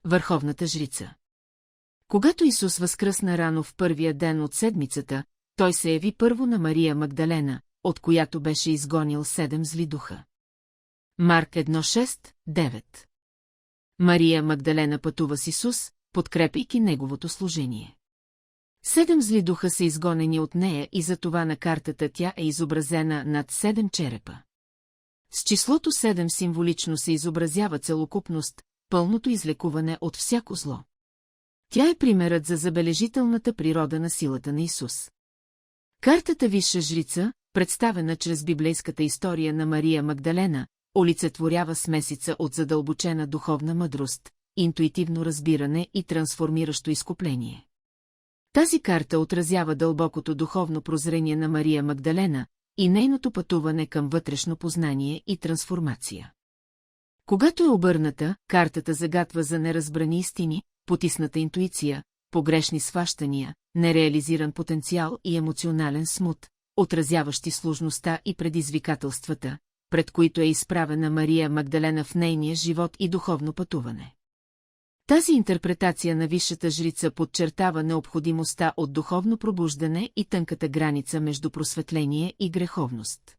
върховната жрица. Когато Исус възкръсна рано в първия ден от седмицата, той се яви първо на Мария Магдалена, от която беше изгонил 7 зли духа. Марк 1:6-9. Мария Магдалена пътува с Исус, подкрепяйки неговото служение. 7 зли духа са изгонени от нея и затова на картата тя е изобразена над 7 черепа. С числото 7 символично се изобразява целокупност, пълното излекуване от всяко зло. Тя е примерът за забележителната природа на силата на Исус. Картата Висша жрица, представена чрез библейската история на Мария Магдалена, олицетворява смесица от задълбочена духовна мъдрост, интуитивно разбиране и трансформиращо изкупление. Тази карта отразява дълбокото духовно прозрение на Мария Магдалена и нейното пътуване към вътрешно познание и трансформация. Когато е обърната, картата загатва за неразбрани истини, потисната интуиция, погрешни схващания, нереализиран потенциал и емоционален смут, отразяващи сложността и предизвикателствата, пред които е изправена Мария Магдалена в нейния живот и духовно пътуване. Тази интерпретация на Висшата жрица подчертава необходимостта от духовно пробуждане и тънката граница между просветление и греховност.